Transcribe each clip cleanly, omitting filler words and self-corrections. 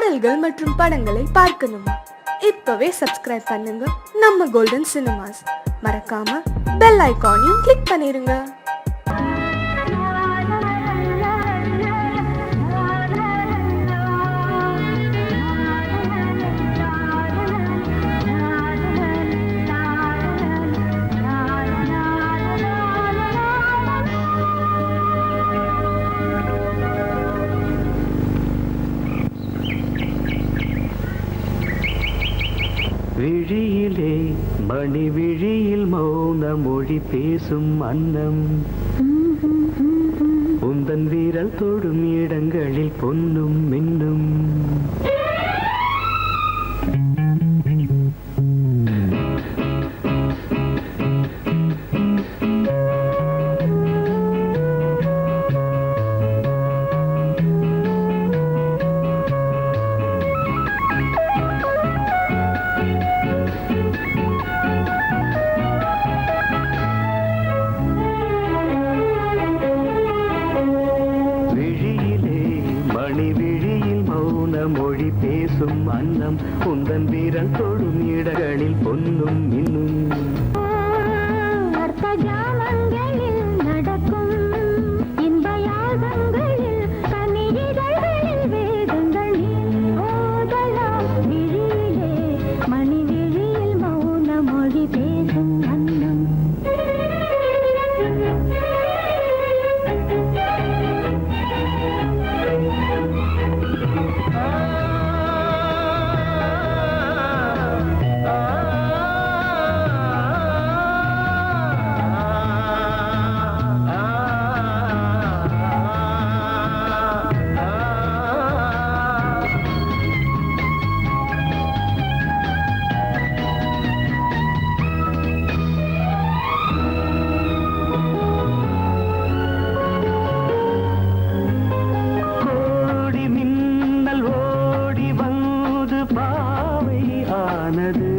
பாடல்கள் மற்றும் படங்களை பார்க்கணுமா? இப்பவே சப்ஸ்கிரைப் பண்ணுங்க நம்ம கோல்டன் சினிமாஸ். மறக்காம பெல் ஐகானையும் கிளிக் பண்ணிருங்க. விழியிலே மணி விழியில் மௌன மொழி பேசும் அன்னம், உந்தன் வீரல் தொடும் இடங்களில் பொன்னும் மின்னும். மொழி பேசும் அன்னம், உந்தன் வீரல் தொடும் இடங்களில் பொன்னும் மின்னும். அர்த்த ஜாமங்களில் நடக்கும் இன்ப யாகங்களில் கனிதழ்களில் வேதங்கள் ஓதலாம். விழியிலே மணி விழியில் மௌன மொழி பேசும் அன்னம். கோடி மின்னல் ஓடி வந்து பாவை ஆனது.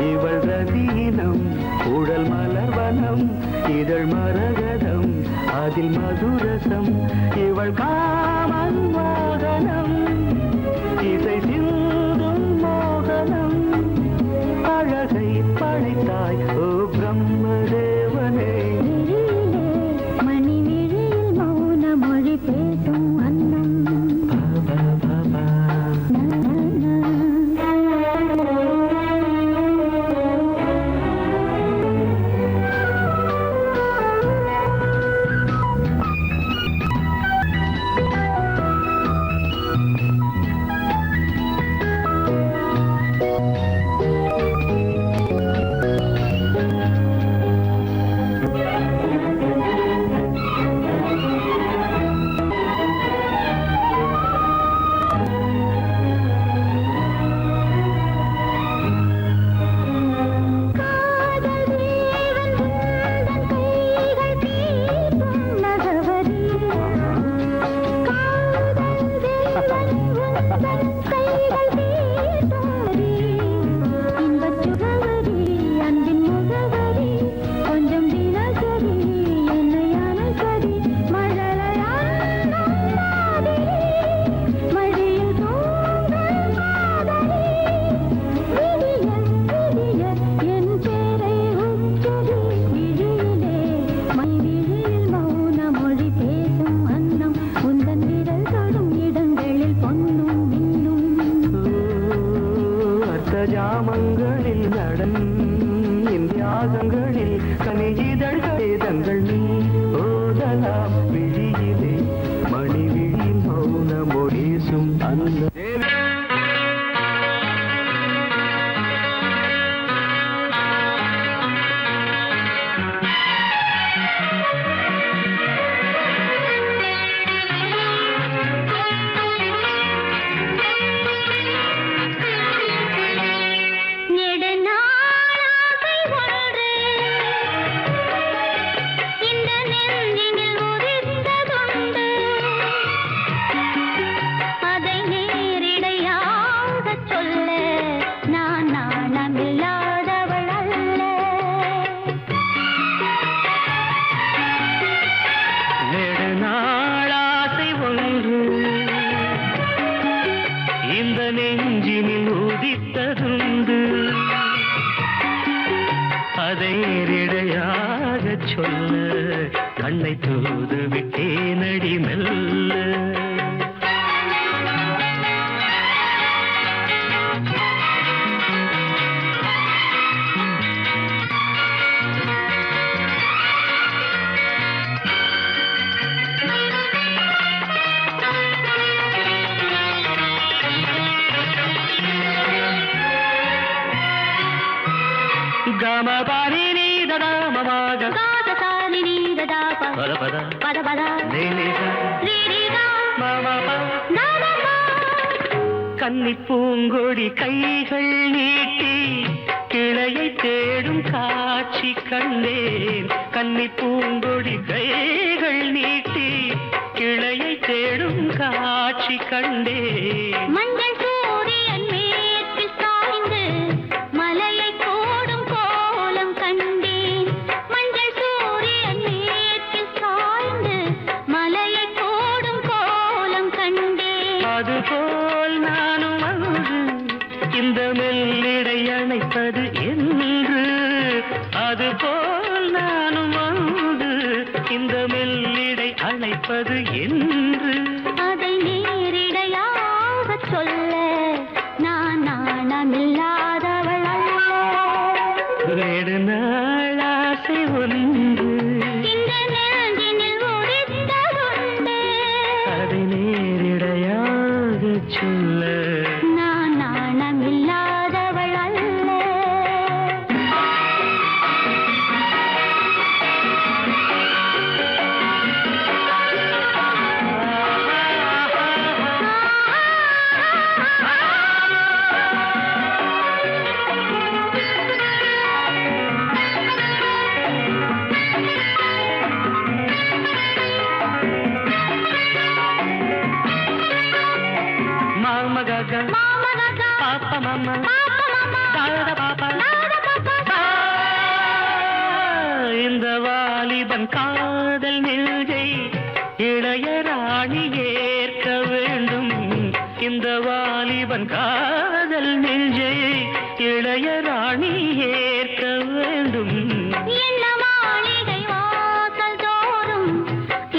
இவள் ரதீனம் உடல் மலர்வனம், இதழ் மரகதம் அதில் மதுரசம். இவள் காமன் மோகனம், இசை சிந்தும் மோகனம். அழகை படைத்தாய் ஓ பிரம்மதேவனே. பேசும் அன்னம். ஜாமங்களில் நடன் இந்தியாகங்களில் கனிதழ்கள் வேதங்கள் நீ ஓதலாம். விழியிலே மணி விழியில் மௌன மொழிசும் அன்னம். அதை நேரிடை மெல்லிடையாக சொல்ல கண்ணை தூது விட்டேனடி மெல்ல. గమపని నీదద మమగ గాదసాని నీదదాప పదపద పదపద నీనిద రీరిద మమప నాదప. கன்னி பூங்கொடி கைகள் நீட்டி கிளையை தேடும் காட்சி கண்டேன். கன்னி பூங்கொடி கைகள் நீட்டி கிளையை தேடும் காட்சி கண்டேன். மஞ்சள் சூரியன் மேற்கு சாய்ந்து மலையை கோடும் கோலம் கண்டேன். மஞ்சள் சூரியன் மேற்கு சாய்ந்து மலையை கோடும் கோலம் கண்டேன். அதுபோல் நானும் வந்து இந்த மெல்லிடை அணைப்பது என்று. அதுபோல் நானும் வந்து இந்த மெல்லிடை அணைப்பது என்று. அதை நேரிடையாக சொல்ல நான் நாணமில்லாதவள் அல்ல. நெடு நாள் ஆசை ஒன்று இந்த நெஞ்சினில் உதித்ததுண்டு. அதை நேரிடையாக சொல்ல நான் நாணமில்லாதவள் அல்ல. மாமகக மாமனக பாப்ப மாமா பாப்ப மாமா தாத பாப்பா நாத பாப்பா. இந்த வாலிபன் காதல் நெஞ்சை இளையராணி ஏற்க வேண்டும். இந்த வாலிபன் காதல் நெஞ்சை இளையராணி ஏற்க வேண்டும். என்ன மாளிகை வாசல் தோறும்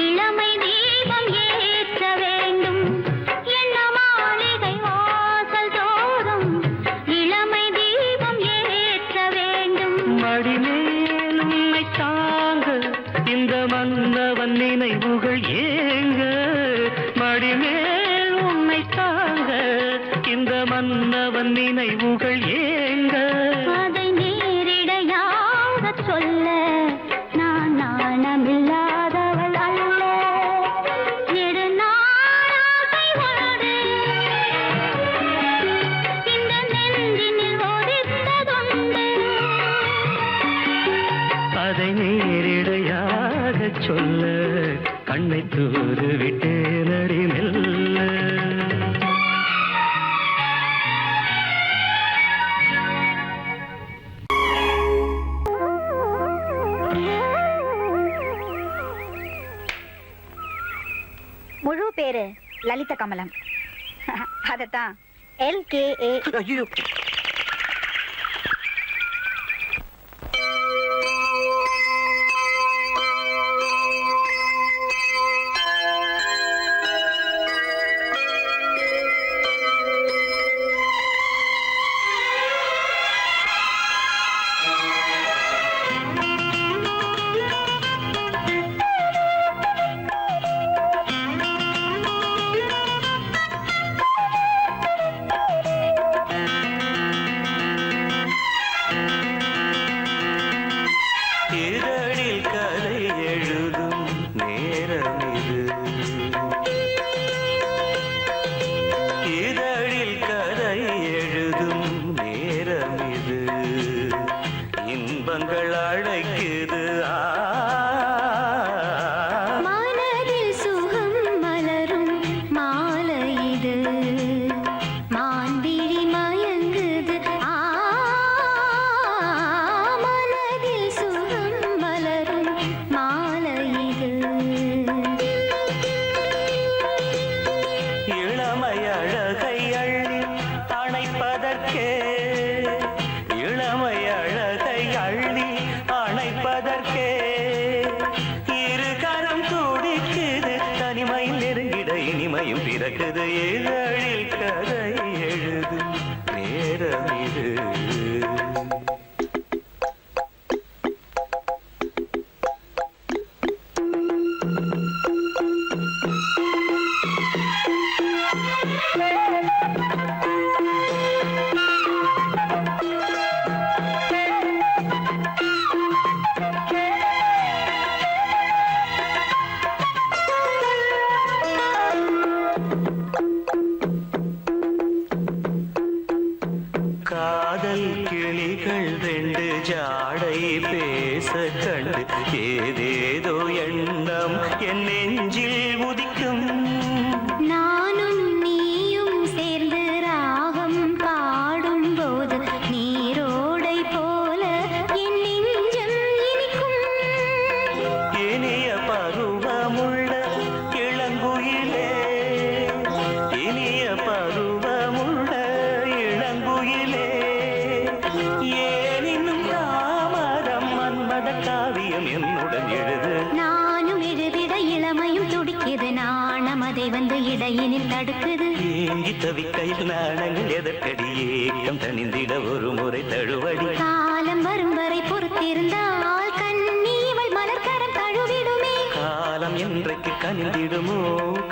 இளமை தீபம் ஏற்ற வேண்டும். என்ன மாளிகை வாசல் தோறும் இளமை தீபம் ஏற்ற வேண்டும். மடிமேல் உன்னை தாங்க இந்த மன்னவன் நினைவுகள் ஏங்க. மடிமேல் உன்னை தாங்க இந்த மன்னவன் நினைவுகள் ஏங்க. அதை நேரிடையாக சொல்ல நான் நாணமில்லாதவள் அல்ல. நெடுநாளாசை ஒன்று இந்த நெஞ்சினில் ஒதித்ததுண்டு. அதை நேரிடையாக சொல்ல கண்ணை தூது விட்டு நடி மெல்ல. முழு பேரு லலித கமலம். அதத்தான் LKA. இதழில் கதை எழுதும் நேரம் இது. இதழில் கதை எழுதும் நேரம் இது. இன்பங்கள் அழைக்குது. மனதில் சுகம் மலரும் மாலை இது. மான்விழி மயங்குது. மனதில் சுகம் மலரும் ஏதேதோ எண்ணம் என் நெஞ்சில் உதிக்கும். நானும் நீயும் சேர்ந்து ராகம் பாடும்போது நீரோடை போல என் நெஞ்சம் இனிக்கும். இனிய பருவமுள்ள இளங்குயிலே, இனிய பருவமுள்ள இளங்குயிலே, ஏன் இன்னும் தாமதம்? மன்மத காவியம் என்னுடன் எழுது. நானும் எழுதிட இளமையும் துடிக்குது, நாணம் அதை வந்து இடையினில் தடுக்குது. ஏங்கி தவிக்கையில் நாணங்கள் எதற்கடி? ஏக்கம் தணிந்திட ஒரு முறை தழுவடி. காலம் வரும் வரை பொறுத்திருந்தால் கண்ணீவள் மலர்கரம் தழுவிடுமே. காலம் என்றைக்கு கனிந்திடுமோ?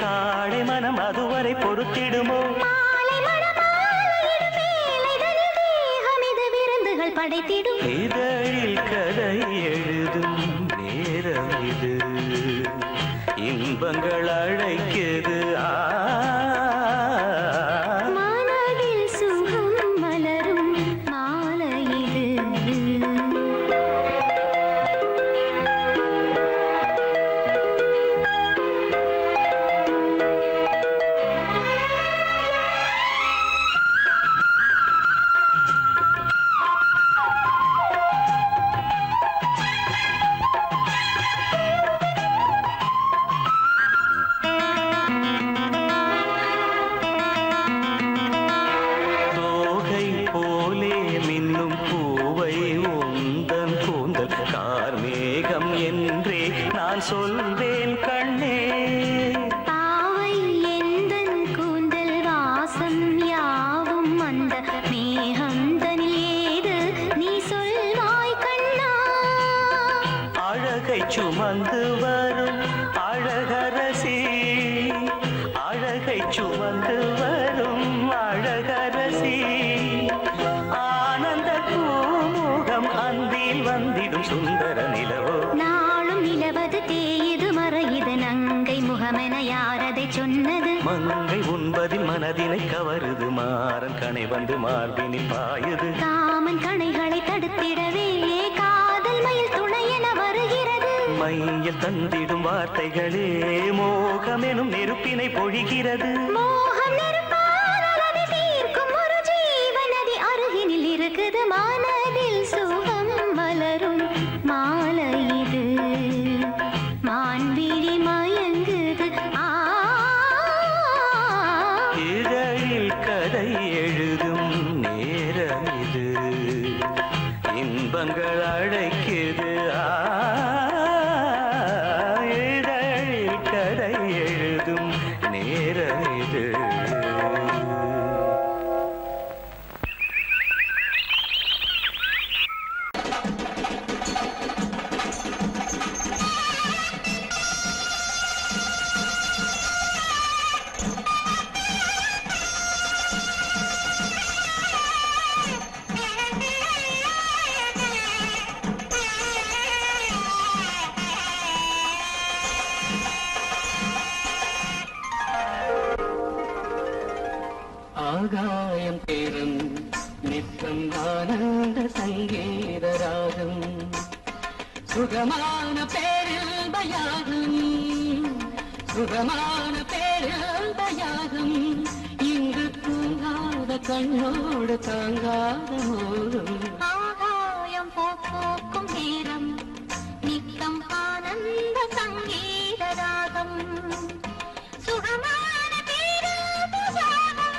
காடை மனம் அதுவரை பொறுத்திடுமோ? மாலை மணமாலையிடும் வேளைதனில் தேகம் இது விருந்துகள் படைத்திடும். இதழில் கதை எழுதும் நேரம் இது, இன்பங்கள் அழைக்குது. மனதில் சுகம் மலரும் மாலை இது. தோகை போலே மின்னும் பூவை உந்தன் கூந்தல் கார்மேகம் என்றே நான் சொல்வேன் கண்ணே. பாவை எந்தன் கூந்தல் வாசம் யாவும் அந்த மேகந்தனில் ஏது நீ சொல்வாய் கண்ணா. அழகை சுமந்து வரும் அழகரசி, அழகை சுமந்து வரும் அழகரசி, ஆனந்த பூமுகம் அந்தில் வந்திடும் சுந்தர நிலவோ. நாளும் நிலவது தேயுது மறையுது, நங்கை முகமென யாரதை சொன்னது? மங்கை உண்பதில் மனதினை கவருது, மாறன் கணை வந்து மார்பினில் பாயுது. காமன் கணைகளை தடுத்திடவே காதல் மயில் துணை என வருகிறது. மையில் தந்திடும் வார்த்தைகளே மோகமெனும் நெருப்பினை பொழிகிறது. மோகம் நெருப்பால் அதை தீர்க்கும் ஒரு ஜீவநதி அருகினில் இருக்குது. மனதில் சுகம் மலரும் மாலை இது, மான்விழி மயங்குது. இதழில் கதை எழுதும் நேரம் இது, இன்பங்கள் அழைக்குது. இதழில் கதை எழுதும் நேரம் இது. ஆகாயம் தேரும் நித்தம் ஆனந்த சங்கீதராகம், சுகமான பேரில்பயாகம், சுகமான பேரில்பயாகம், இங்கு தூங்காத கண்ணோடு தாங்காத மோகம். ஆகாயம் போக்கும் நேரம் நித்தம் ஆனந்த சங்கீத ராகம், சுகமான பேராபசாரம்,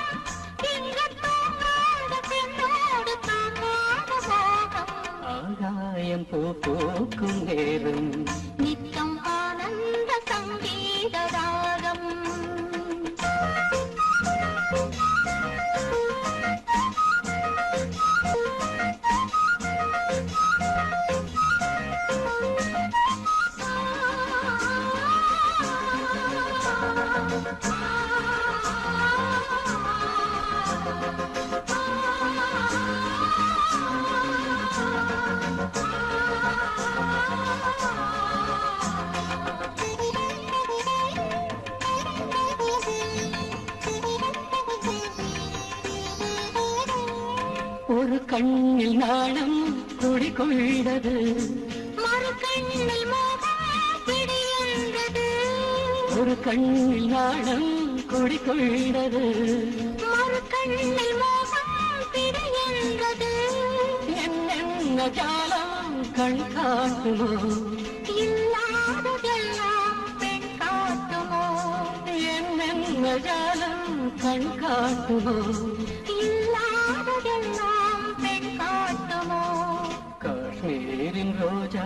இங்கு தூங்காத பெண்ணோடு தாங்காத மோகம். ஆகாயம் பூக்கும் நேரம் நித்தம் ஆனந்த சங்கீத ராகம். ஒரு கண்ணில் நாணம் குடிகொண்டது, மறுக்க கண்ணில் மோகம் பிடியுண்டது ஒரு கண்ணில் நாணம் குடிக்கொண்டது மறு கண்ணில் மோகம் பிடியுண்டது என்ன ஜாலம் கண் காட்டுமோ இல்லாததெல்லாம் பெண் காட்டுமோ என்ன ஜாலம் கண் காட்டுமோ இல்லாததெல்லாம் பெண் காட்டுமோ காஷ்மீரின் ரோஜா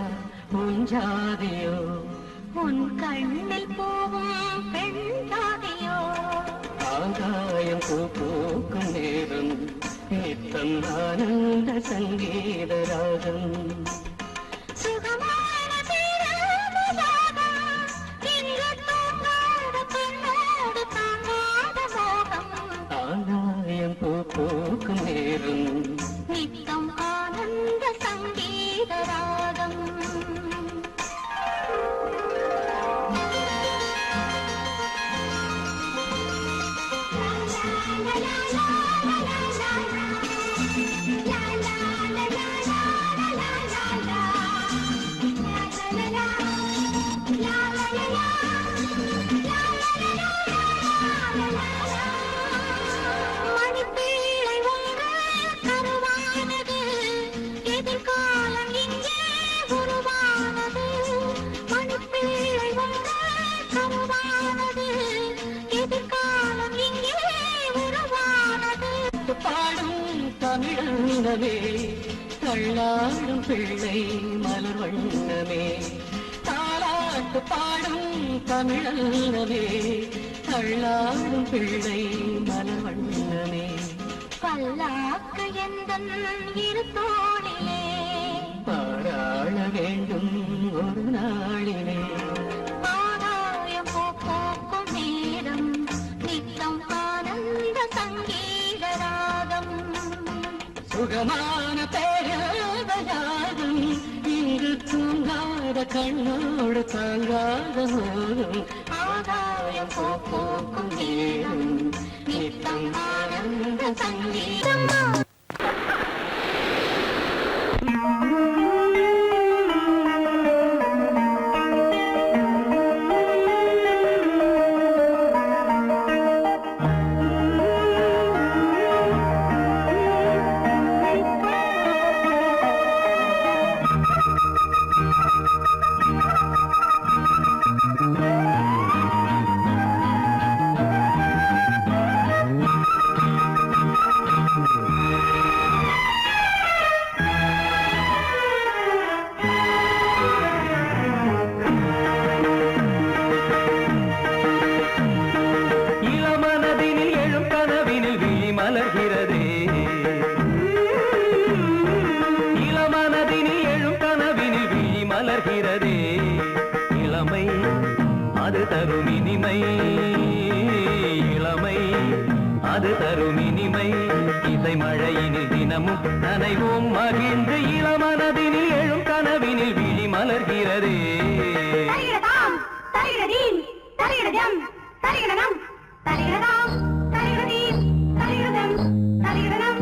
முஞ்சாதியோ உன் கண்ணில் போகும் பெண் ஜாதியோ ஆகாயம் பூக்கும் நேரம் நித்தம் ஆனந்த சங்கீத ராகம் சுகமான பேராதம் இங்கு தூங்காத பெண்ணோடு தாங்காத மோகம் ஆகாயம் பூக்கும் நேரம் நித்தம் ஆனந்த சங்கீத ராகம் மணிப்பீழை ஒன்று கருவானது எதிர்காலம் இங்கே உருவானது மணிப்பீழை ஒன்று கருவானது எதிர்காலம் இங்கே உருவானது பாடும் தமிழனமே தள்ளாடும் பிள்ளை மலர் வண்ணமே தாலாட்டு பாடும் தமிழனமே தள்ளாடும் பிள்ளை மலர் வண்ணமே பல்லாக்கு எந்தன் இரு தோளிலே பாராள வேண்டும் ஒரு நாளிலே ஆதாயம் போக்கும் நேரம் நித்தம் ஆனந்த சங்கீத ராகம் சுகமான பேராதயாகும் இங்கு தூங்காத கண்ணோடு தாங்காத மோகம் ஆதாயம் போக்கும் நேரம் நித்தம் ஆனந்த சங்கீதம் இளமனதினில் எழும் கனவினில் விழி மலர்கிறதே இளமனதினில் எழும் கனவினில் விழி மலர்கிறதே இளமை அது தரும் இனிமை இளமை அது தரும் இனிமை இசை மழையினில் தினமும் நனைவோம் மகிழ்ந்து இளமனதினில் எழும் கனவினில் விழி மலர்கிறதே தரிகிடதாம் தரிகிடதீம் தரிகிடதம் தரிகிடனம் தரிகிடதாம் தரிகிடதீம் தரிகிடதம் தரிகிடனம்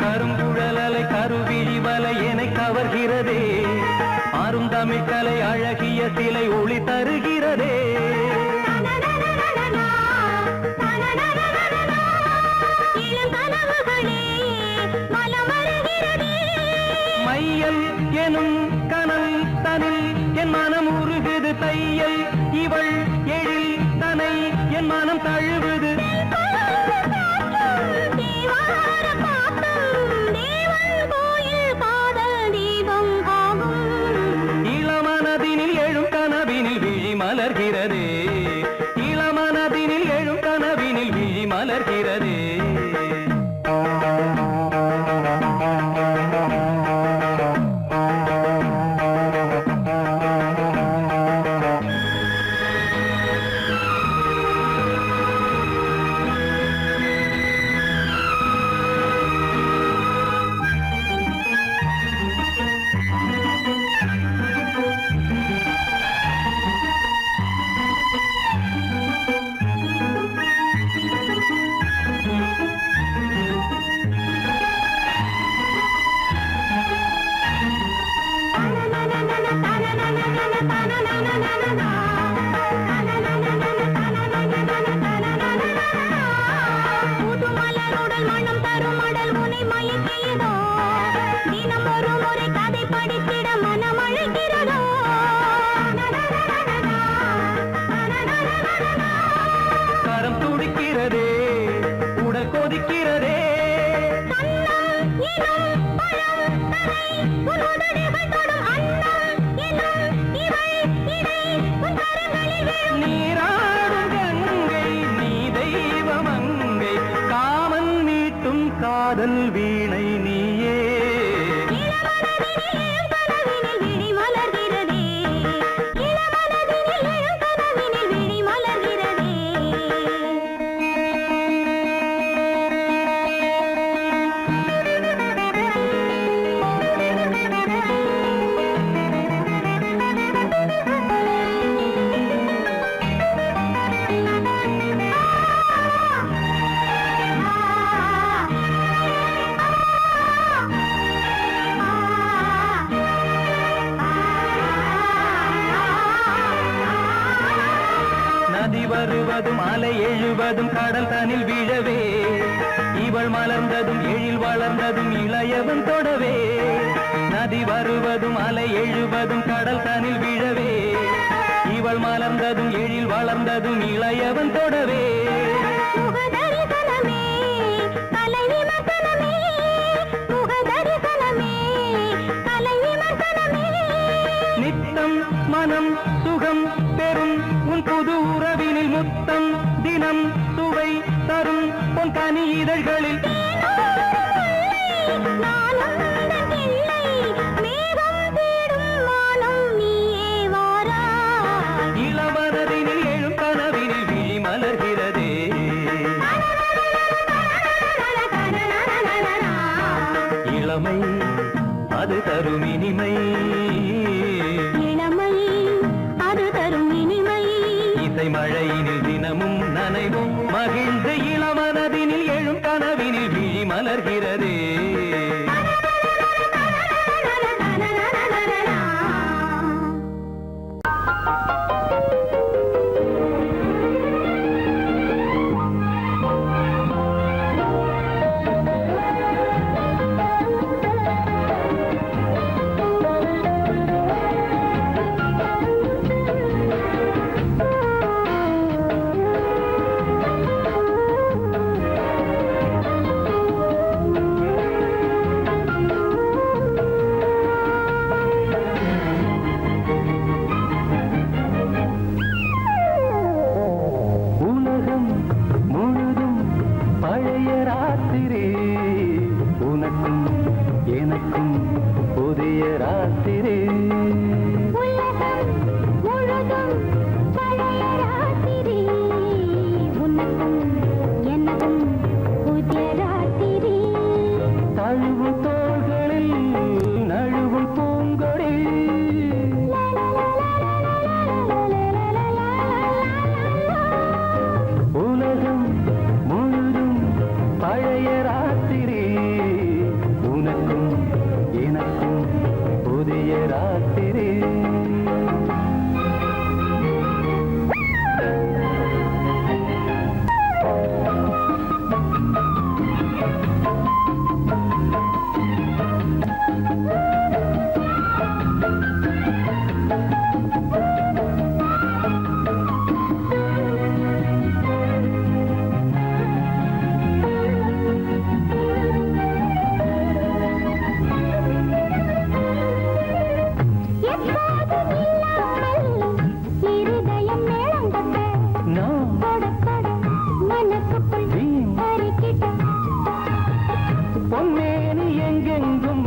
கருங்குழலலை கருவிழி வலை என கவர்கிறதே அருந்தமிழ் கலை அழகிய சிலை ஒளி தருகிறதே மையல் எனும் கனல் தனில் என் மனம் உருகுது தையல் இவள் எழில் தனை என் மனம் தழுவுது இளமனதினில் எழும் கனவினில் விழி மலர்கிறதே இளமனதினில் எழும் கனவினில் விழி மலர்கிறதே வருவதும் அலை எழுவதும் கடல் தனில் வீழவே இவள் மலர்ந்ததும் எழில் வளர்ந்ததும் இளையவன் தொடவே நதி வருவதும் அலை எழுவதும் கடல் தனில் வீழவே இவள் மலர்ந்ததும் எழில் வளர்ந்ததும் இளையவன் தொடவே முகதரிசனமே கலை விமர்சனமே முகதரிசனமே கலை விமர்சனமே நித்தம் மனம் சுகம் பெறும் உன் புது உறவினில் முத்தம் தினம் சுவை தரும் உன் கனி இதழ்களில் நானும் உந்தன் இல்லை மேகம் தேடும் வானம் நீயே வாராய் இளவரதினில் எழும் கனவினில் விழி மலர்கிறதே இளமை அது தரும் இனிமை இளமை அது தரும் இனிமை இசை மழையினில் தினமும் நனைவும் மகிழ்ந்து இளமனதினில் எழும் கனவினில் விழி மலர்கிறதே உலகம் முழுதும் பழைய ராத்திரி உனக்கும் எனக்கும் புதிய ராத்திரி உலகம் முழுதும் பழைய ராத்திரி உனக்கும் எனக்கும் புதிய ராத்திரி தழுவும் தோள்களில் நழுவும் பூங்கொடி உலகம் முழுதும் பழைய ராத்திரி உனக்கும் எனக்கும் புதிய ராத்திரி எப்போதும் இல்லாமல் இருதயம் மேளம் கொட்ட நாம் தொட தொட மனசுக்குள் அரிக்கிட்ட பொன்மேனி எங்கெங்கும்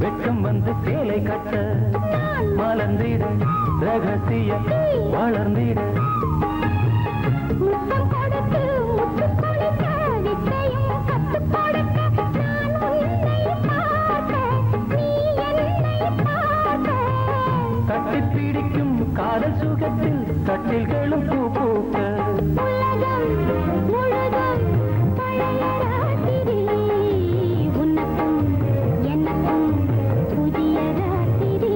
வெட்கம் வந்து சேலை கட்ட மலர்ந்திட ரகசிய வளர்ந்திட முத்தம் கொடுத்து முத்து கொடுக்க வித்தையும் கத்துக் கொடுக்க நான் உன்னை பார்க்க நீ என்னை பார்க்க கட்டிப் பிடிக்கும் காதல் சுகத்தில் கட்டில்களும் பூ பூக்க உலகம் முழுதும் பழைய ராத்திரி உனக்கும் எனக்கும் புதிய ராத்திரி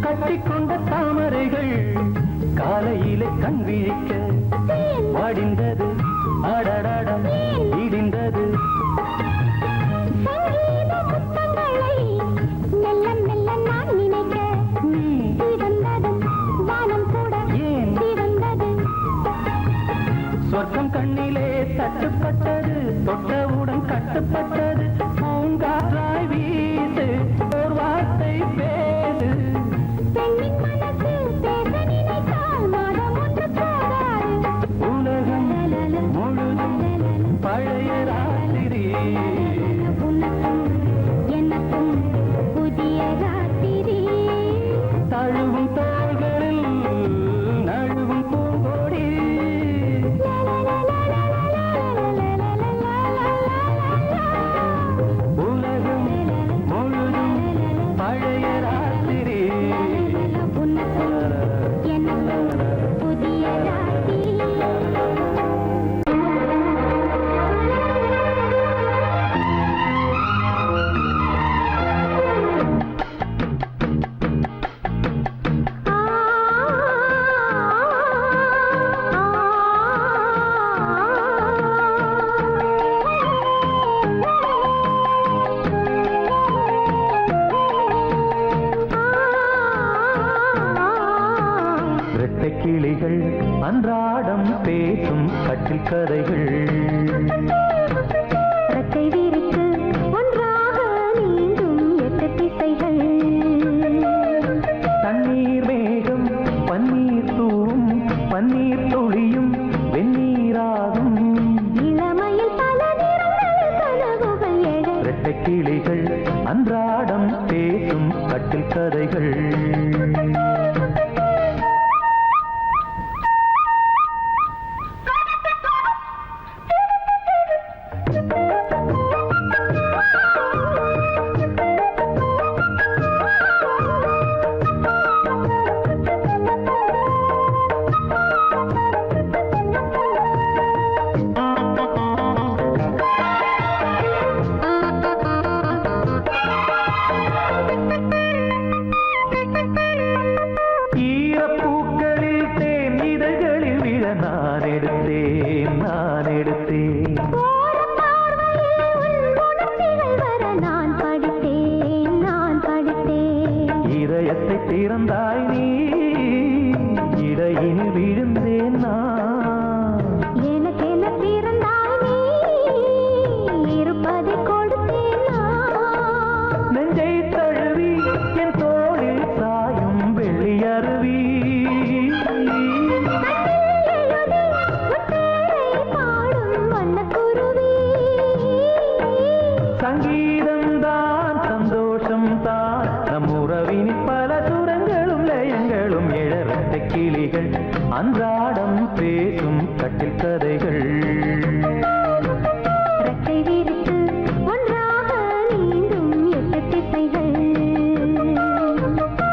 கட்டிக்கொண்ட தாமரைகள் காலையிலே கண் விழிக்க வாடிந்தது அடடடம் இடிந்தது சங்கீத முத்தங்களை மெல்ல மெல்ல நான் நினைக்க நீ சிவந்ததும் வானம் கூட ஏன் சிவந்தது சொர்க்கம் கண்ணிலே தட்டுப்பட்டது தொட்டவுடன் கட்டுப்பட்டது பூங்காற்றாய் வீசு ஓர் வார்த்தை பேசு பெண்ணின் மனசு பேச நினைத்தால் மாதம் ஒன்று போகாது கிளிகள் அன்றாடம் பேசும் கட்டில் கதைகள். ரெக்கை விரித்து ஒன்றாக நீந்தும் 8 திசைகள். தண்ணீர் மேகம் பன்னீர் தூவும் பன்னீர் துளியும் வெந்நீராகும். இளமையில் பல நிறங்கள் கனவுகள் எழ. ரெட்டை கிளிகள் அன்றாடம் பேசும் கட்டில் கதைகள். திறந்தாய் நீ இடையில் விழுந்தேன் நான். எனக்கென பிறந்தாய் நீ இருப்பதை கொடுத்தேன் நான். நெஞ்சை தழுவி என் தோளில் சாயும் வெள்ளி அருவி. சங்கீதம் தான் சந்தோஷம் தான் நம் உறவினில் பல சுரங்களும் லயங்களும் இழரட்ட கிளிகள் அன்றாடம் பேசும் கட்டில் கதைகள். ரெக்கை விரித்து ஒன்றாக நீந்தும் 8 திசைகள்.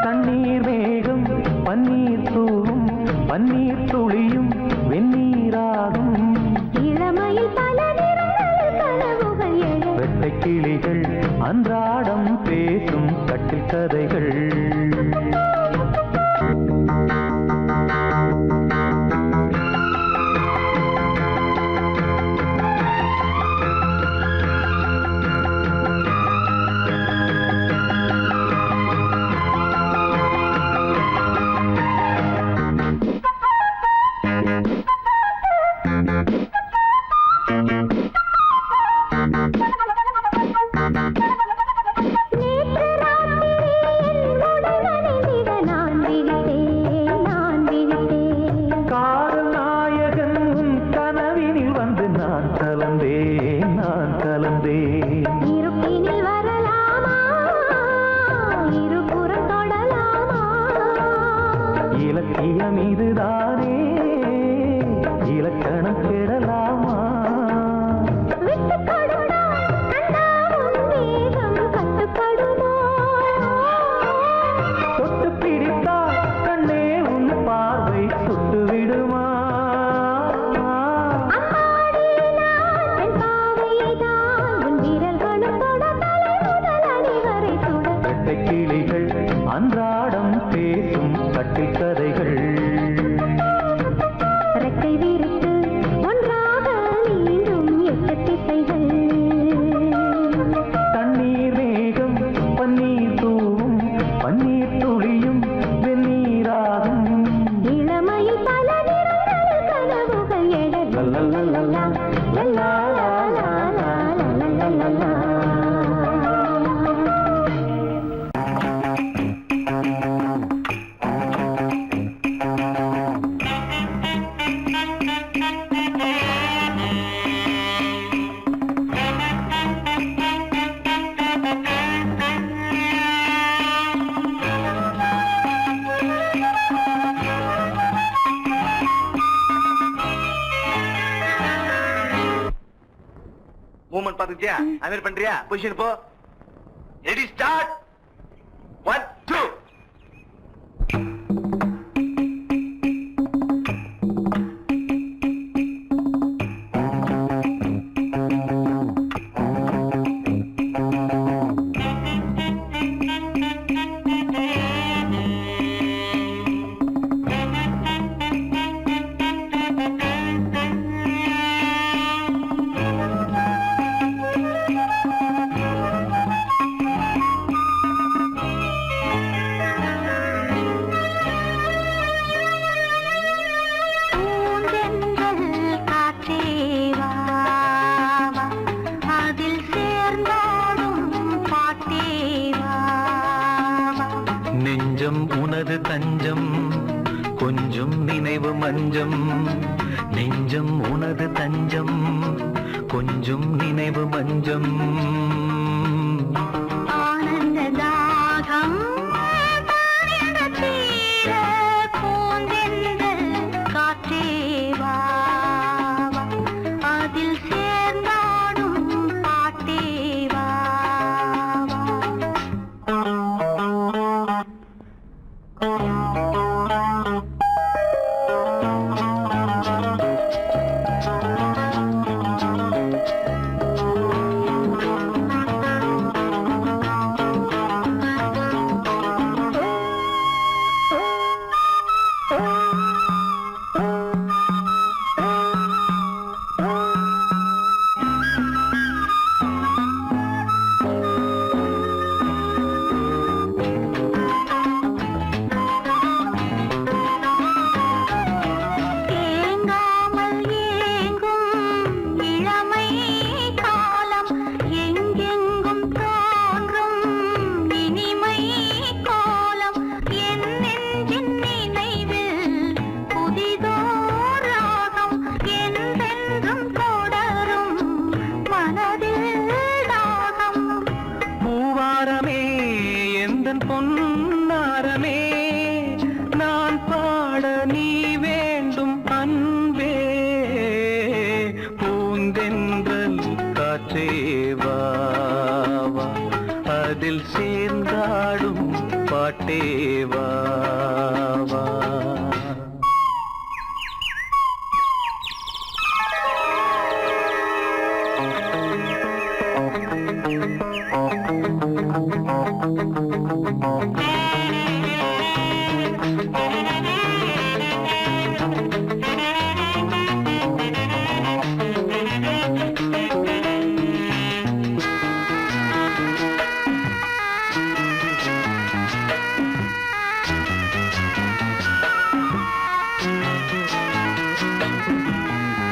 தண்ணீர் மேகம் பன்னீர் தூவும் பன்னீர் துளியும் வெந்நீராகும். இளமையில் பல நிறங்கள் கனவுகள் எழ. ரெட்டை கிளிகள் அன்றாடம் பேசும் கட்டில் கதைகள். இலக்கியம் இதுதானே இலக்கணம் கெடலாமா? தொட்டு பிடித்தால் கண்ணே உன் பார்வை சுட்டு விடுமா? ரெட்டை கிளிகள் அன்றாடம் பேசும் கட்டில் கதைகள். ரெக்கை விரித்து ஒன்றாக நீந்தும் 8 திசைகள். தண்ணீர் மேகம் பன்னீர் தூவும் பன்னீர் துளியும் வெந்நீராகும். இளமையில் பல நிறங்கள் கனவுகள் எழ. லல்லல்லல்லா, லல்லல்லல்லா, லல்லல்லல்லா. மூவ்மெண்ட் பாத்துக்கிட்டியா? அமீர் பண்றியா? பொசிஷன் போ. Ready start. 1 2. நெஞ்சம் உனது தஞ்சம் கொஞ்சம் நினைவு மஞ்சம் நெஞ்சம் உனது தஞ்சம் கொஞ்சம் நினைவு மஞ்சம் ஆனந்த தாகம் தீர பூந்தென்றல் காற்றே வா வா. அதில் சேர்ந்தாடும் பாட்டே வா வா. தேங்காமல் ஏங்கும் இளமை காலம் எங்கெங்கும் தோன்றும் இனிமை கோலம் என் நெஞ்சின் நினைவில் புதிதோர் ராகம் என்றென்றும் தொடரும் மனதில் தாகம். பூவாரமே எந்தன் பொன்னாரமே நான் பாட நீ வேண்டும் அன்பே பூந்தென்றல் காற்றே வா வா. அதில் சேர்ந்தாடும் பாட்டே வா வா.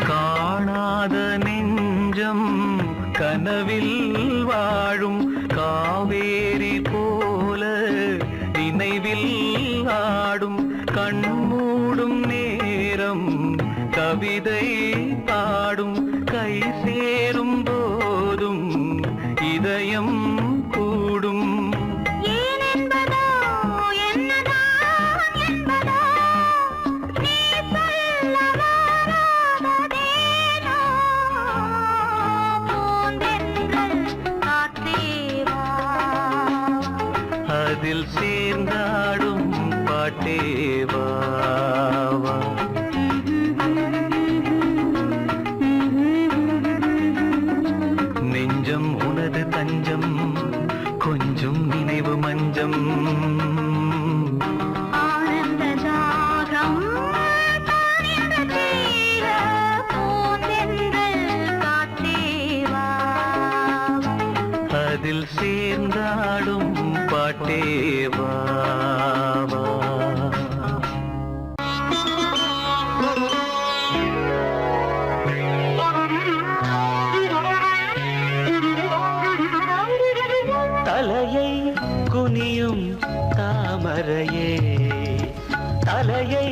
காணாத நெஞ்சம் கனவில் வாழும் காவேரி போல நினைவில் ஆடும் கண்மூடும் நேரம் கவிதை பாடும் கை சேரும் போதும் இதயம் கூடும். ஏன் என்பதோ என்னதான் என்பதோ நீ சொல்ல வராததேனோ பூந்தென்றல் காற்றே வா. அதில் சேர்ந்தாடும் பாட்டே வா வா. நெஞ்சம் உனது தஞ்சம் கொஞ்சம் நினைவு மஞ்சம் ஆனந்த தாகம் தீர பூந்தென்றல் காற்றே வா வா. அதில் சேர்ந்தாடும் பாட்டே வா வா. தலையை குனியும் தாமரையே தலையை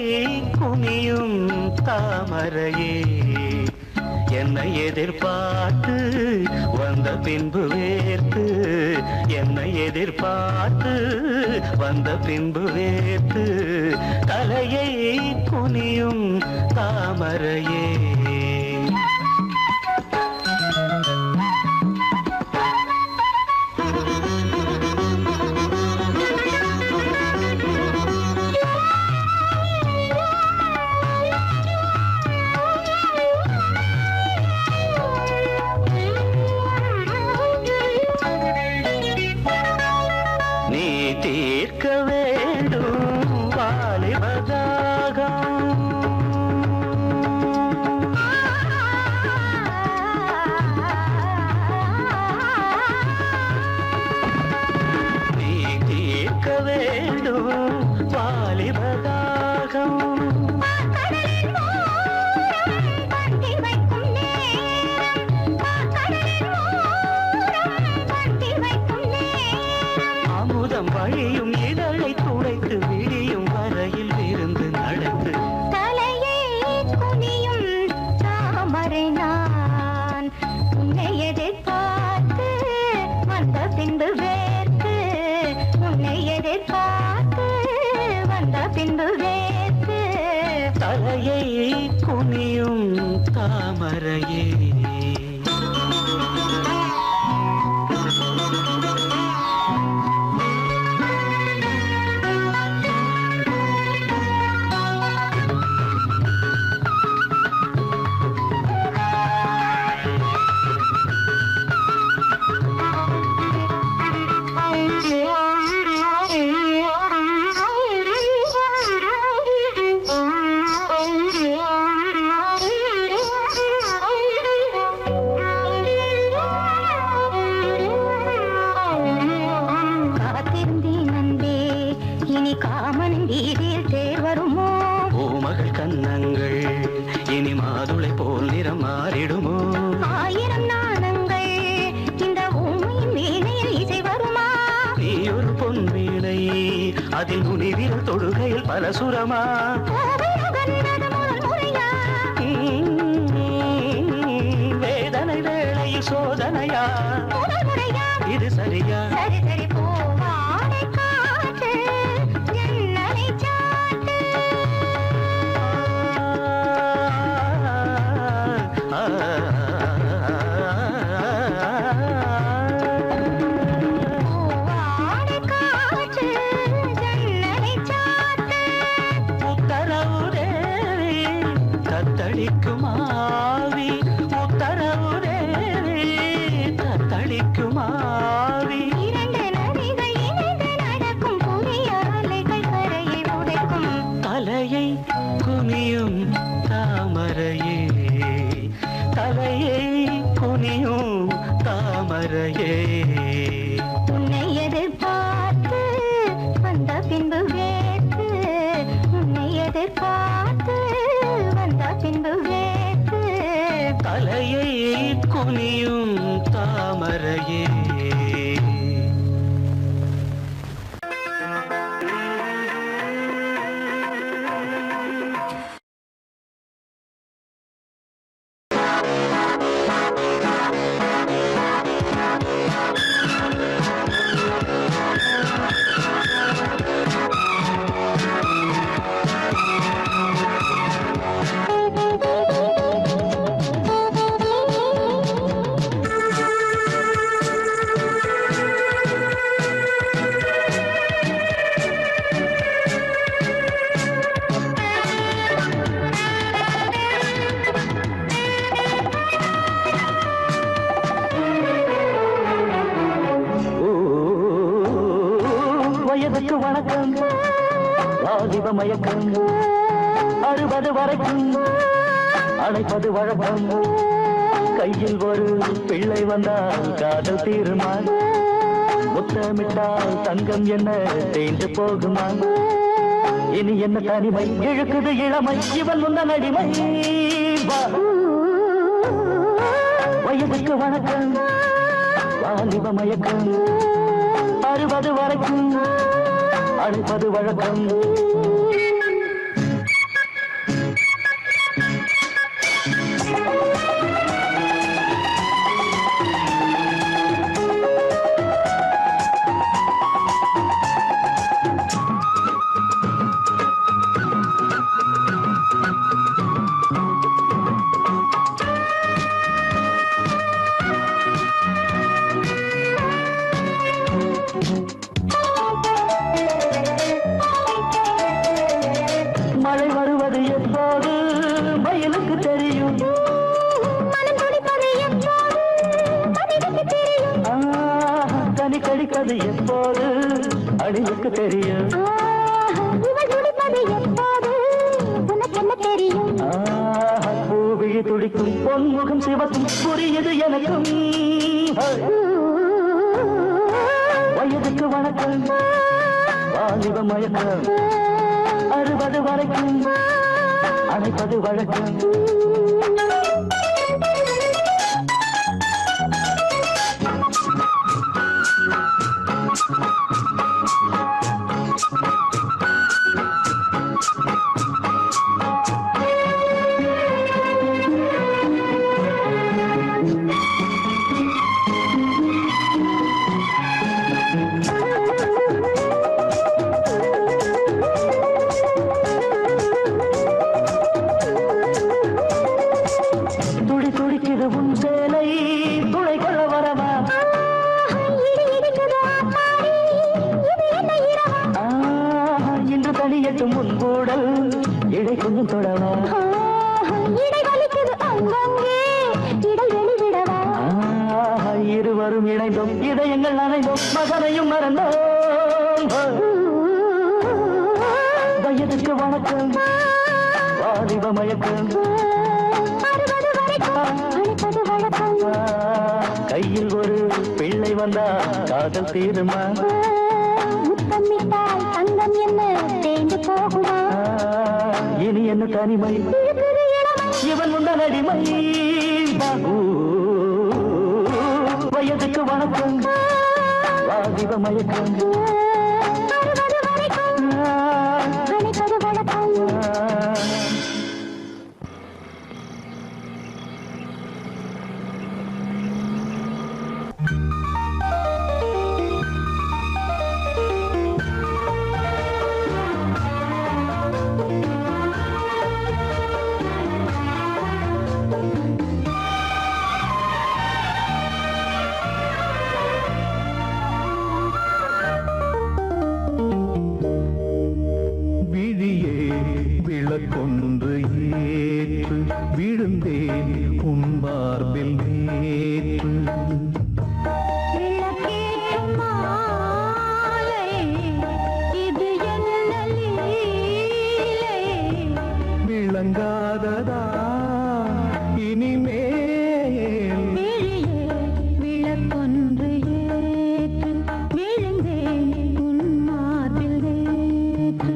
குனியும் தாமரையே என்னை எதிர்பார்த்து வந்த பின்பு வேர்த்து என்னை எதிர்பார்த்து வந்த பின்பு வேர்த்து தலையை குனியும் தாமரையே. நீ தீர்க்க வேண்டும் வாலிபதாகம் நீ தீர்க்க வேண்டும் வாலிபதாகம் அமுதம் வழியும் இதழை துடைத்து எதிர்பார்த்து வந்த பின்பு வேத்து தலையை குனியும் தாமரையே அதில் முனிவிரல் தொழுகையில் பலசுரமா வேதனை வேளையில் சோதனையா இது சரியா சரி சரி போவாடை காற்று ஜன்னலை சாத்து போவாடை காற்று ஜன்னலை சாத்து உத்தரவு தேவி தத்தளிக்குமாவி உத்தரவு தேவி தத்தளிக்குமாவி இரண்டு நதிகள் இணைந்து நடக்கும் புதிய அலைகள் கரையை உடைக்கும் தலையை குனியும் தாமரையே தலையை குனியும் தாமரையே உன்னை எதிர்பார்த்து வந்த பின்பு வேத்து உன்னை எதிர்பார்த்து வந்த பின்பு வேத்து தலையை குனியும் தாமரையே வயதுக்கு வணக்கம் வாலிப மயக்கம் 60 வரைக்கும் அழைப்பது வழக்கம் கையில் ஒரு பிள்ளை வந்தால் காதல் தீருமா முத்தமிட்டால் தங்கம் என்ன தேய்ந்து போகுமா இனி என்ன தனிமை இழுக்குது இளமை இவன் முன்ன அடிமை வா. வயதுக்கு வணக்கம் வாலிப மயக்கம் 60 வரைக்கும் அழைப்பது வழக்கம் மழை வருவது எப்போது மயிலுக்கு தெரியும் தனி கடிப்பது எப்போது அடிலுக்கு தெரியும் பூவிழி துடிக்கும் பொன்முகம் சிவக்கும் புரியுது எனக்கும் வயதுக்கு வணக்கம் வாலிப மயக்கம் 60 வரைக்கும் அழைப்பது வழக்கம் வலிக்கும் முன்பூடல் இடை கொஞ்சம் தொடவா இடை வலிக்குது அங்கங்கே இடை வெளிவிடவா இருவரும் இணைந்தோம் இதயங்கள் நனைந்தோம் மகனையும் மறந்தோம் வயதுக்கு வணக்கம் வாலிப மயக்கம் அழைப்பது வழக்கம் கையில் ஒரு பிள்ளை வந்தா காதல் தீருமா முத்தமிட்டால் தங்கம் என்ன தேய்ந்து போகுமா இனி என்ன தனிமை இவன் முந்தன் அடிமை வயதுக்கு வணக்கம் வாலிப மயக்கம் அழைப்பது வழக்கம் கொன்று ஏற்று விழுந்தேன் உன் மார்பில் நேற்று விளங்காததா இனிமேல் விளக்கொன்று ஏற்று விழுந்தேன் உன் மார்பில் நேற்று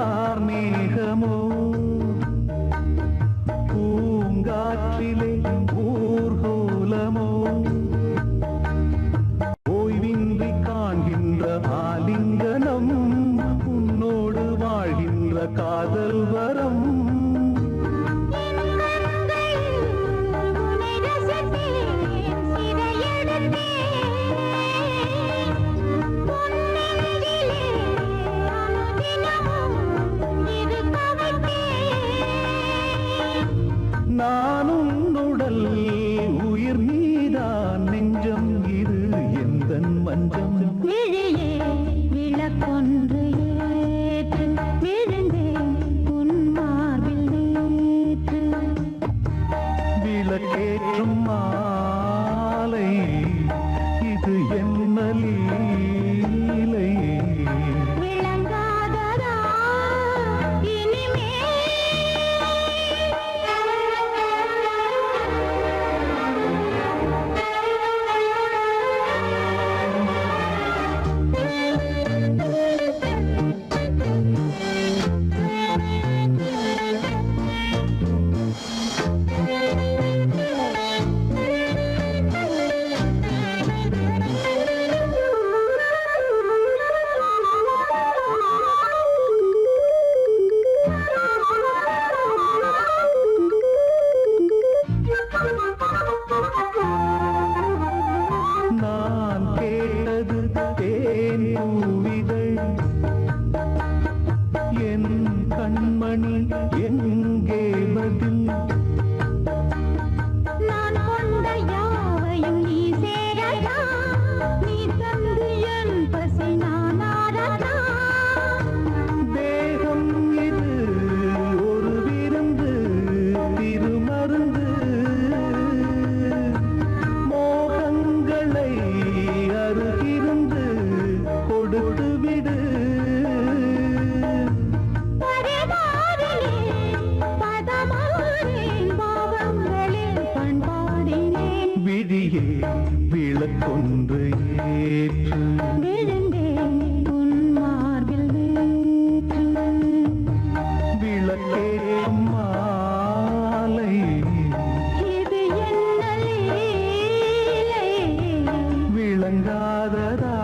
கார்மேகமோ பூங்காற்றிலே ஊர்கோலமோ ஓய்வின்றி காண்கின்ற ஆலிங்கனம் உன்னோடு வாழ்கின்ற காதல் வரம் நான் உன்னுடல் உயிர் நீதான் நெஞ்சம் இது எந்தன் மஞ்சம் விழியே விளக்கொன்று ஏற்று விழுந்தேன் உன் மார்பில் நேற்று விளக்கேற்றும் மாலை இது என்ன லீலை விளங்காததா நான் கேட்டது தேன் பூவிதழ் என் கண்மணி எங்கே பதில் நான் கொண்ட யாவையும் நீ சேரதா நீ தந்து என் பசி நான் ஆரதா தேகம் இது ஒரு விருந்து திருமருந்து மோகங்களை அருகிருந்து கொடுத்து விடு விழியே விளக்கொன்று ஏற்று விளக்கேற்றும் மாலை விளங்காததா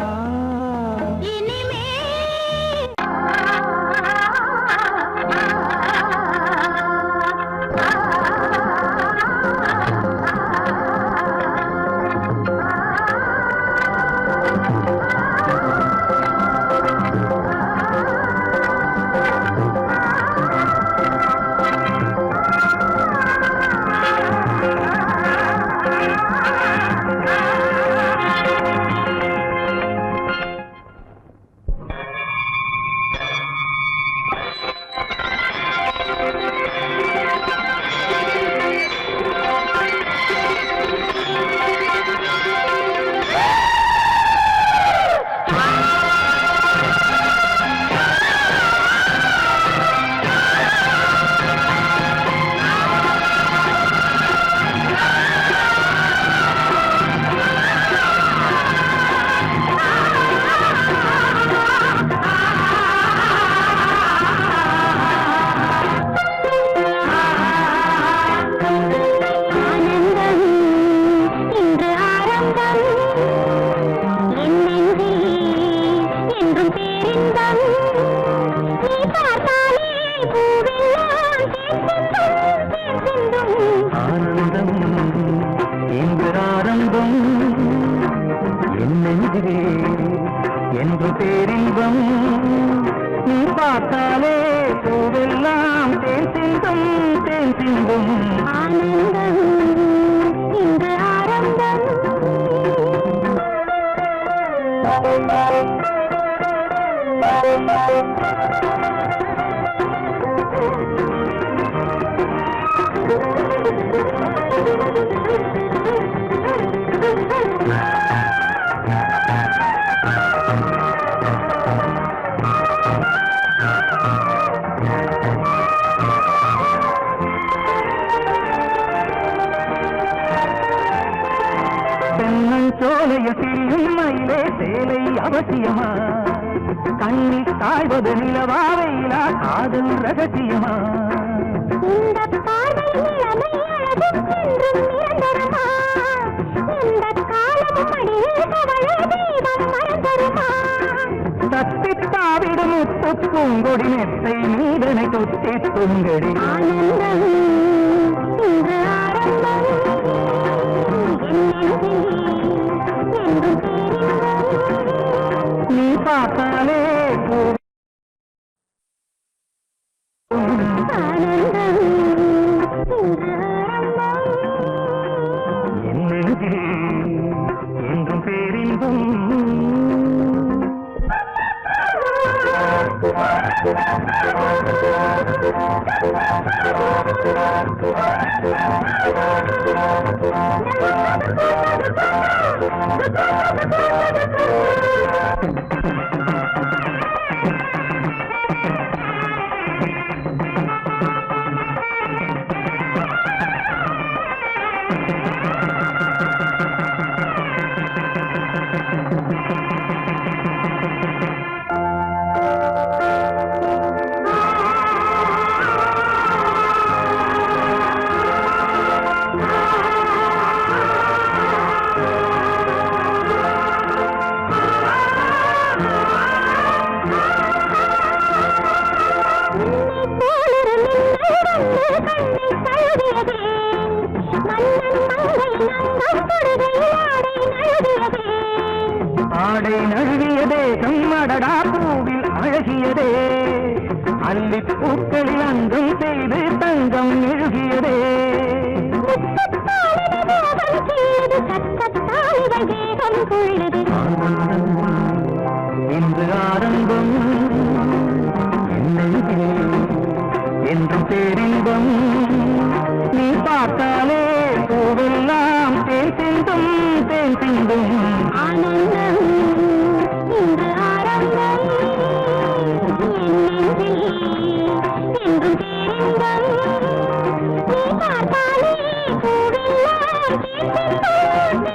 பேரின்பம் என் நெஞ்சிலே என்று பேரின்பம் நீ பார்த்தாலே பூவெல்லாம் தேன் சிந்தும் தேன் சிந்தும் ஆனந்தம் இன்று ஆரம்பம் தென்னஞ்சோலையில் திரியும் மயிலே சேலை அவசியமா கண்ணில் தாழ்வது நிலவா வெயிலா காதல் ரகசியமா இந்த பார்வை இளமை அழகும் என்றும் நிரந்தரமா இந்த காலமும் அடியில் கவலை தெய்வம் மறந்தருமா தத்தித்தாவிடும் முத்து பூங்கொடி நெத்தை நீதனை தொத்தி துங்கடி ஆனந்தம் இன்று ஆரம்பம் என் நெஞ்சிலே என்றும் பேரின்பம் நீ பார்த்தாலே ஆனந்தம் இன்று ஆரம்பம் என் நெஞ்சிலே என்றும் பேரின்பம் ஆடை நழுவியதே கம்மடடா பூவில் அழகியதே அல்லி பூக்களில் அங்கம் செய்து தங்கம் எழுகியதே இன்று ஆரம்பம் என்னையே என்றும் பேரின்பம் நீ பார்த்தாலே பூவெல்லாம் தேன் சிந்தும் தேன் சிந்தும் ஆனந்தம் இன்று ஆரம்பம் என் நெஞ்சிலே என்றும் பேரின்பம் நீ பார்த்தாலே பூவெல்லாம் தேன் சிந்தும் தேன்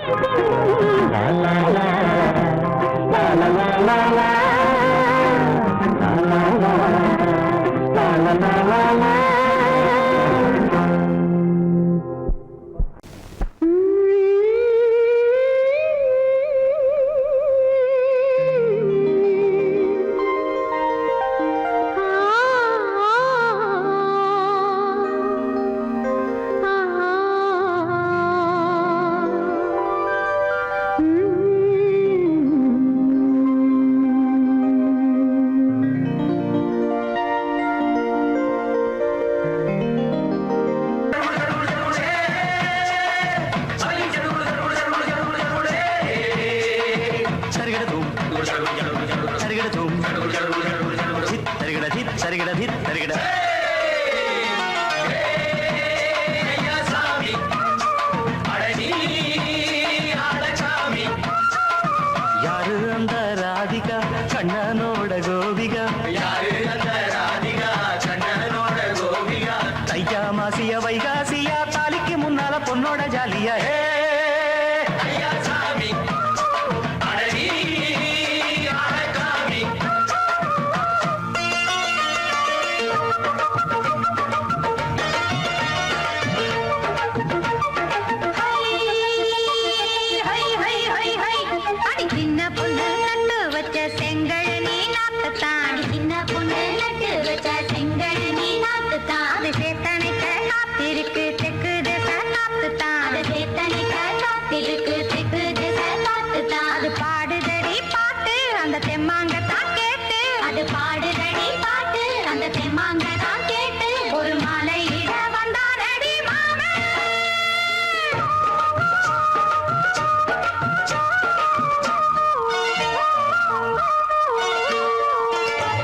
யாரு அந்த ராதிகா கண்ணனோட கோபிகா தையா மாசிய வைகாசியா தாலிக்கு முன்னால பொண்ணோட ஜாலியா தெம்மாங்கத்தான் கேட்டு அது பாடுதடி பாட்டு அந்த தெம்மாங்கத்தான் கேட்டு ஒரு மாலையிட வந்தானடி மாமன்.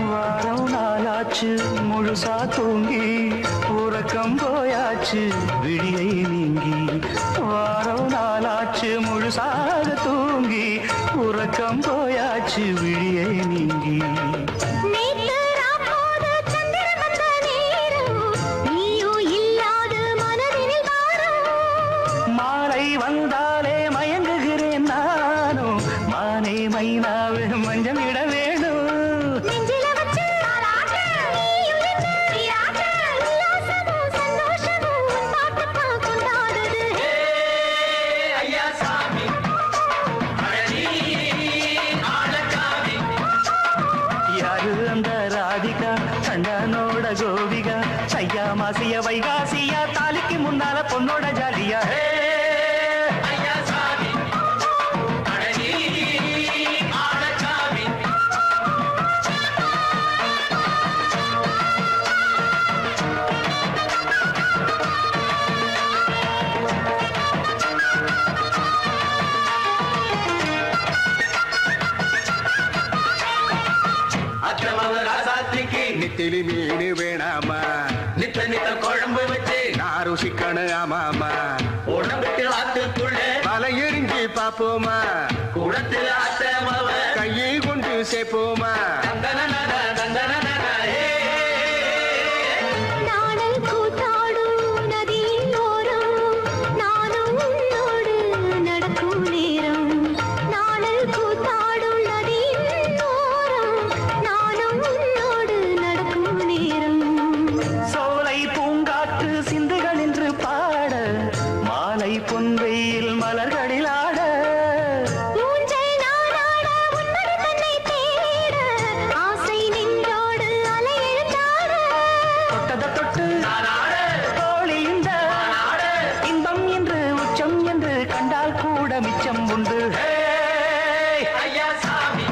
வாரம் நாளாச்சு முழுசா தூங்கி உறக்கம் போயாச்சு விழியை நீங்கி. வாரம் நாளாச்சு முழுசாக தூங்கி உறக்கம் போயாச்சு விழியை நீங்கி. நேத்து ராப்போது சந்திரன் வந்த நேரம் நீயும் இல்லாது மனதினில் வாரம். மாலை வந்தாலே மயங்குகிறேன் நானும் மானை மைனாவே மஞ்சம் இட வேணும். நெஞ்சில வச்சு தாலாட்டு, நீயும் நின்று நீராட்டு. உல்லாசமும் சந்தோஷமும் உன் பாட்டுத்தான் கொண்டாடுது. யாரு அந்த ராதிகா கண்டனோட கோபிகா ஐயா மாசிய வைகாசியா தாலிக்கு முன்னால பொண்ணோட ஜாலியா. நித்திலி மீனு வேணாமா நித்த நித்த குழம்பு வச்சு நான் ருசிக்கணும் ஆமாமா உடம்புக்கு ஆத்துக்குள்ள பல எரிஞ்சு பாப்போமா குடத்துல அத்தமவ கையை கொண்டு சேர்ப்போமா தந்தன தந்தன நாடல் கூத்தாடும் நதியின் ஓரம் நானும் உன்னோடு நடக்கும் நேரம். நாடல் கூத்தாடும் நதியின் ஓரம் நானும் உன்னோடு நடக்கும் நேரம். சோலை பூங்காற்று சிந்துகள் என்று பாட மாலை பொன்வெயில் மலர்களில் ஆட. ஊஞ்சல் நாடாட உன்னடி தன்னை தேட ஆசை நின்றோடு அலை எழுந்தாட. தொட்டத தொட்டு தோழி இந்த இன்பம் என்று உச்சம் என்று கண்டால் கூட மிச்சம் உண்டு. ஐயா சாமி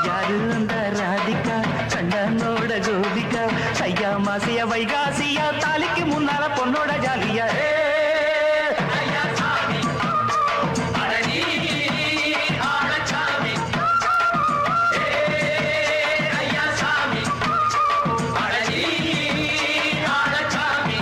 யாரு அந்த ராதிகா கண்டனோட கோபிகா ஐயா மாசிய வைகாசியா தாலிக்கு முன்னால பொண்ணோட ஜாலியா. ஐயா சாமி அடனி ஆளச்சாமி ஐயா சாமி அடனி ஆளச்சாமி.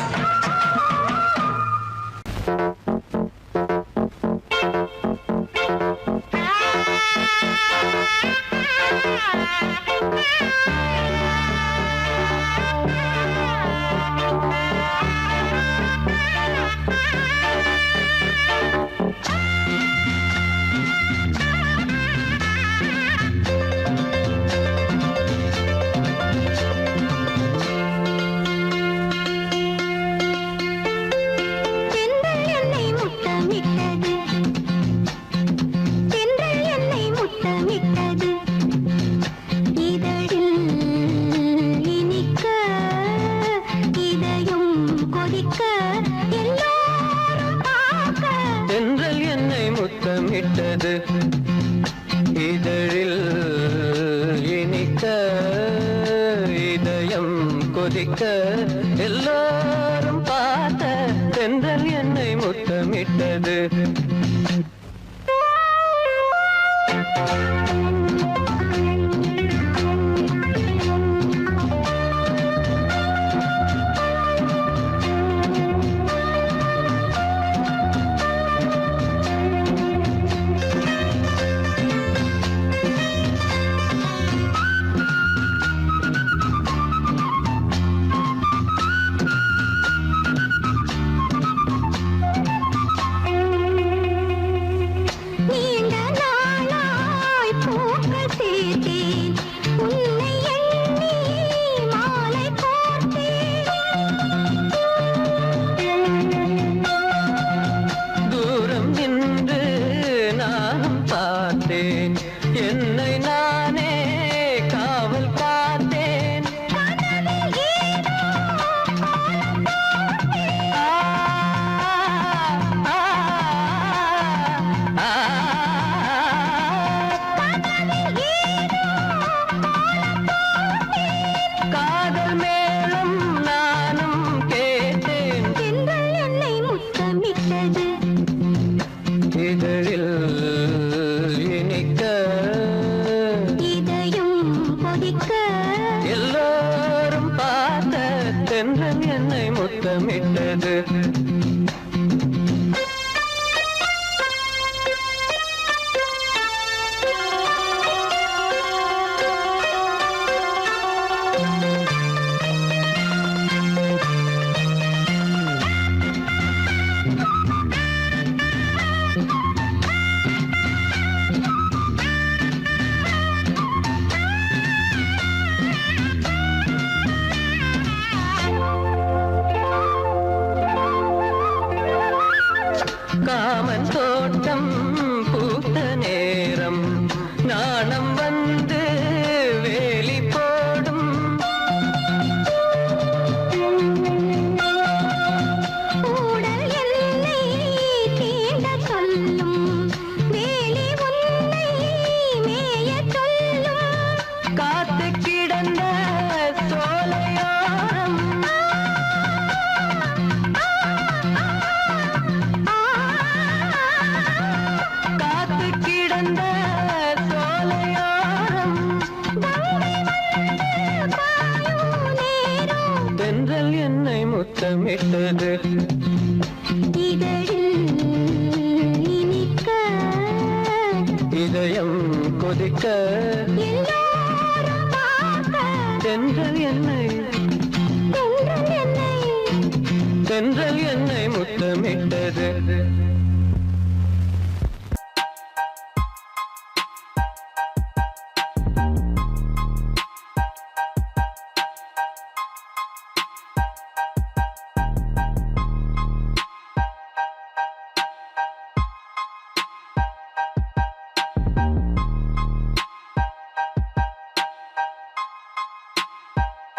தென்றல் என்னை முத்தமிட்டது, தென்றல் என்னை முத்தமிட்டது. இதழில் இனிக்க, இதயம் கொதிக்க, எல்லாரும் பார்க்க. தென்றல் என்னை முத்தமிட்டது இதழில் இனிக்க இதயம் கொதிக்க எல்லாரும் பார்த்த தென்றல் என்னை முத்தமிட்டது. முத்தமிட்டது காமன் தோட்டம் பூத்த நேரம் நாணம் வந்து வேலி போடும் ஊடல் எல்லை தீண்ட சொல்லும் வேலி உன்னை மேயச் சொல்லும் காத்து கிடந்த சோலையோரம் காத்து கிடந்த சோலையோரம் தென்றல் என்னை முத்தமிட்டது இதழில் இனிக்க இதயம் கொதிக்க எல்லோரும் பார்க்க தென்றல் என்னை தென்றல் என்னை தென்றல் என்னை முத்தமிட்டது